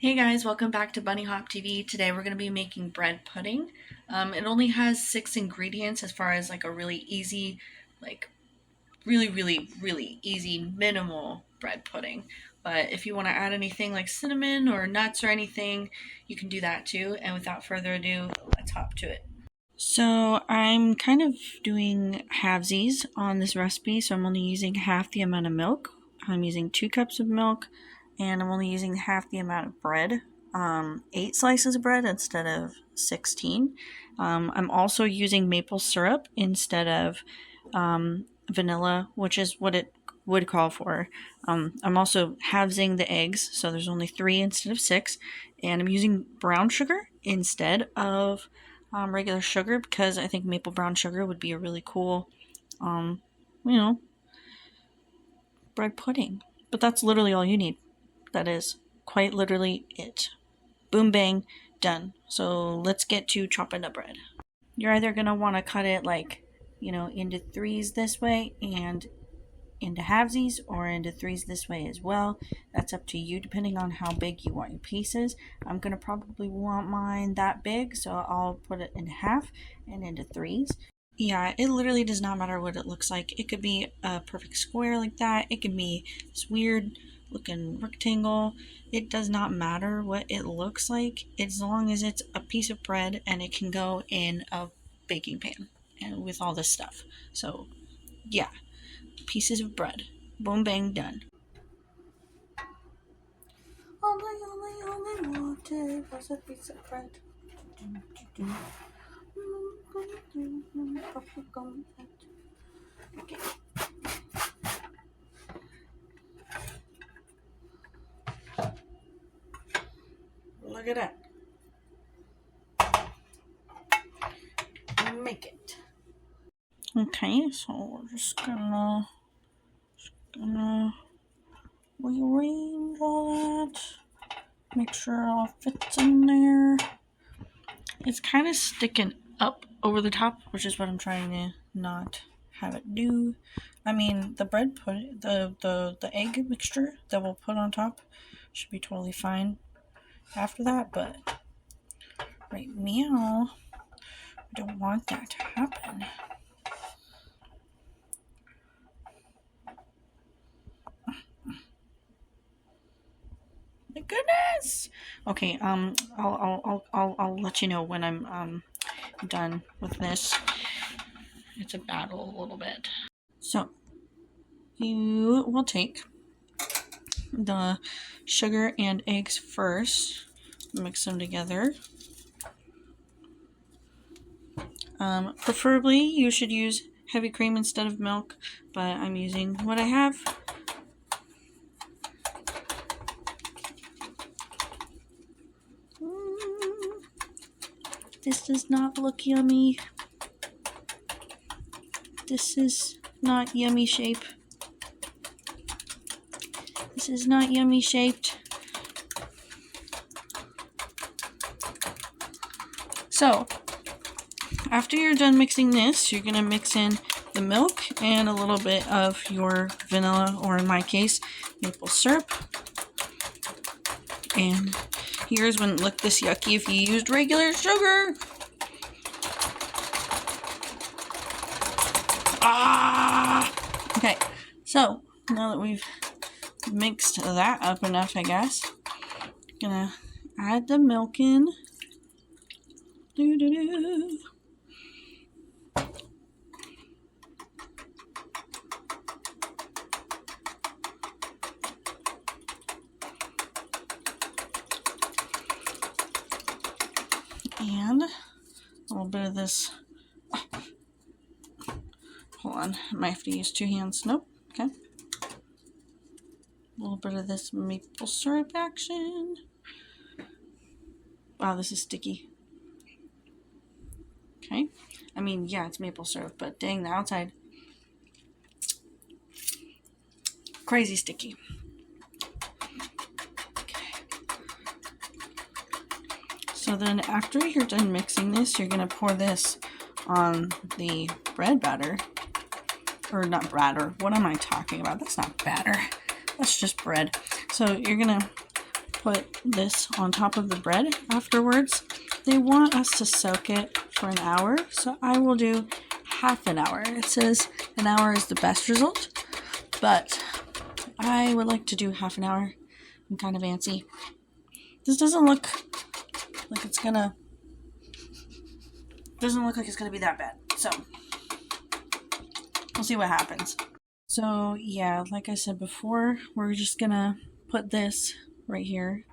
Hey guys, welcome back to Bunny Hop TV. Today we're going to be making bread pudding. It only has 6 ingredients as far as like a really easy, like really easy minimal bread pudding. But if you want to add anything like cinnamon or nuts or anything, you can do that too. And without further ado, let's hop to it. So I'm kind of doing halvesies on this recipe, so I'm only using half the amount of milk. I'm using 2 cups of milk, and I'm only using half the amount of bread, 8 slices of bread instead of 16. I'm also using maple syrup instead of vanilla, which is what it would call for. I'm also halvesing the eggs, so there's only 3 instead of 6, and I'm using brown sugar instead of regular sugar because I think maple brown sugar would be a really cool, you know, bread pudding. But that's literally all you need. That is quite literally it. Boom, bang, done. So let's get to chopping the bread. You're either going to want to cut it like, into 3s this way and into halvesies, or into 3s this way as well. That's up to you depending on how big you want your pieces. I'm going to probably want mine that big, so I'll put it in half and into 3s. Yeah, it literally does not matter what it looks like. It could be a perfect square like that. It could be this weird looking rectangle. It does not matter what it looks like as long as it's a piece of bread and it can go in a baking pan and with all this stuff. So yeah, pieces of bread. Boom, bang, done. Only wanted was a piece of bread. Okay. Look at that. Make it. Okay, so we're just gonna rearrange all that. Make sure it all fits in there. It's kind of sticking up over the top, which is what I'm trying to not have it do. I mean, the bread pudding, the egg mixture that we'll put on top should be totally fine after that, but right now, I don't want that to happen. My goodness. Okay, I'll let you know when I'm done with this. It's a battle a little bit. So you will take the sugar and eggs first, mix them together. Preferably you should use heavy cream instead of milk, but I'm using what I have. This does not look yummy. This is not yummy shape. This is not yummy shaped. So, after you're done mixing this, you're going to mix in the milk and a little bit of your vanilla, or in my case, maple syrup. And yours wouldn't look this yucky if you used regular sugar. Okay, so now that we've mixed that up enough, I guess, gonna add the milk in. Doo-doo-doo. And a little bit of this. Hold on, I might have to use 2 hands. Nope. Okay. A little bit of this maple syrup action. Wow, this is sticky. Okay. I mean, yeah, it's maple syrup, but dang, the outside. Crazy sticky. So then after you're done mixing this, you're going to pour this on the bread batter. Or not batter. What am I talking about? That's not batter. That's just bread. So you're going to put this on top of the bread afterwards. They want us to soak it for an hour, so I will do half an hour. It says an hour is the best result, but I would like to do half an hour. I'm kind of antsy. This doesn't look like it's gonna be that bad, so we'll see what happens. So yeah, like I said before, we're just gonna put this right here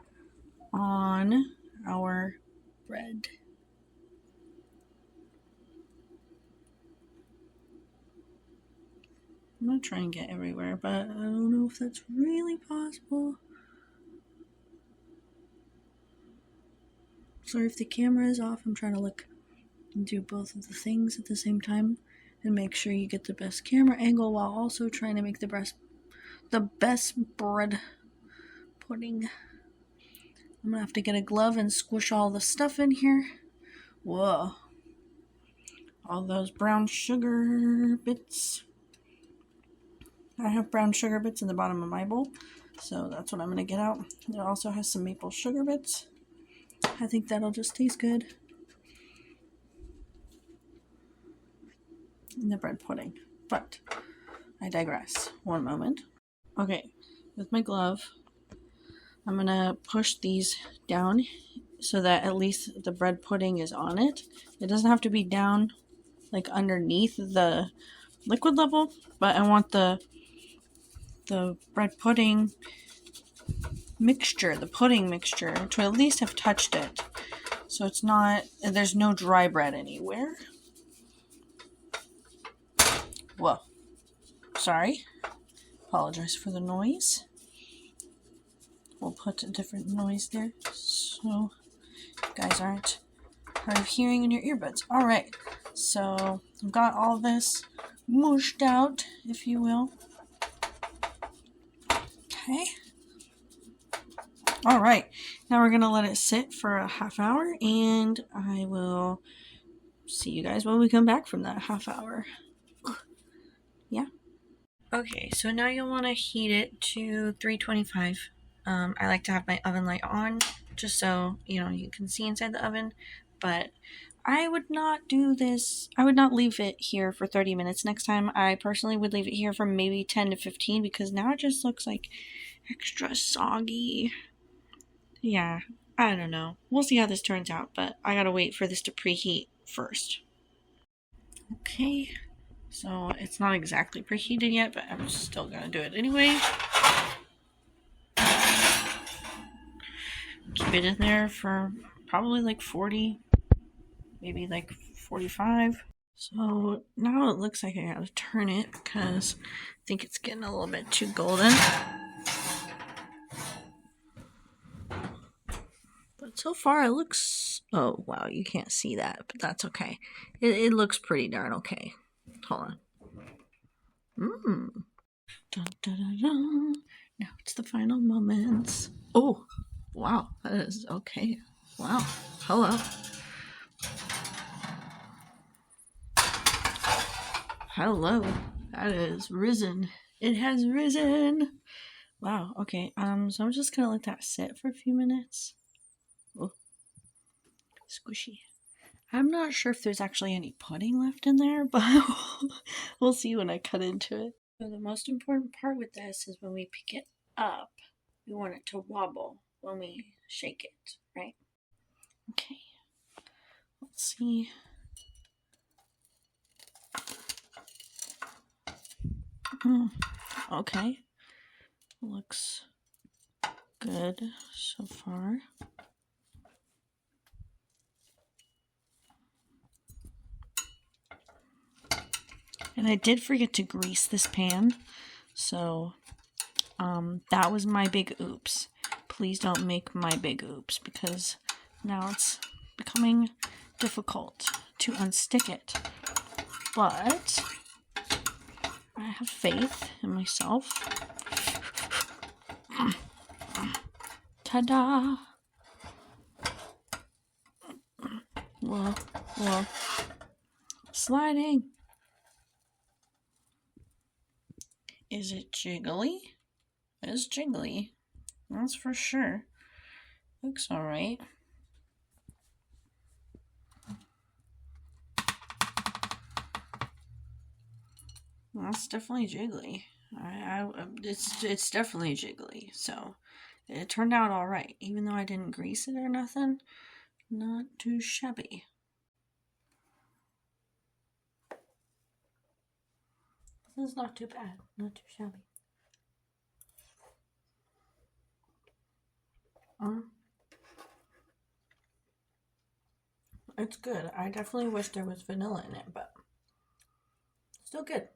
on our bread. I'm gonna try and get everywhere, but I don't know if that's really possible. Sorry if the camera is off. I'm trying to look and do both of the things at the same time and make sure you get the best camera angle while also trying to make the best bread pudding. I'm gonna have to get a glove and squish all the stuff in here. Whoa. All those brown sugar bits. I have brown sugar bits in the bottom of my bowl, so that's what I'm gonna get out. It also has some maple sugar bits. I think that'll just taste good in the bread pudding, but I digress. One moment. Okay, with my glove, I'm gonna push these down so that at least the bread pudding is on it. It doesn't have to be down like underneath the liquid level, but I want the bread pudding mixture, the pudding mixture, to at least have touched it. So it's not, there's no dry bread anywhere. Whoa. Sorry. Apologize for the noise. We'll put a different noise there so you guys aren't hard of hearing in your earbuds. Alright, so I've got all this mushed out, if you will. Okay. Alright, now we're going to let it sit for a half hour, and I will see you guys when we come back from that half hour. Yeah. Okay, so now you'll want to heat it to 325. I like to have my oven light on just so you can see inside the oven, but I would not do this. I would not leave it here for 30 minutes next time. I personally would leave it here for maybe 10 to 15 because now it just looks like extra soggy. Yeah, I don't know. We'll see how this turns out, but I gotta wait for this to preheat first. Okay, so it's not exactly preheated yet, but I'm still gonna do it anyway. Keep it in there for probably like 40, maybe like 45. So now it looks like I gotta turn it because I think it's getting a little bit too golden. But so far it looks, oh wow, you can't see that, but that's okay. It looks pretty darn okay. Hold on. Dun, dun, dun, dun. Now it's the final moments. Oh, wow, that is okay. Wow, hello. Hello, that is risen. It has risen. Wow, okay, so I'm just gonna let that sit for a few minutes. Oh, squishy. I'm not sure if there's actually any pudding left in there, but we'll see when I cut into it. So the most important part with this is when we pick it up, we want it to wobble when we shake it, right? Okay, let's see. Okay, looks good so far. And I did forget to grease this pan, so that was my big oops. Please don't make my big oops because now it's becoming difficult to unstick it. But I have faith in myself. Ta-da! Whoa, whoa. Sliding. Is it jiggly? It is jiggly. That's for sure. Looks alright. That's definitely jiggly. It's definitely jiggly. So it turned out all right, even though I didn't grease it or nothing. Not too shabby. This is not too bad. Not too shabby. It's good. I definitely wish there was vanilla in it, but still good.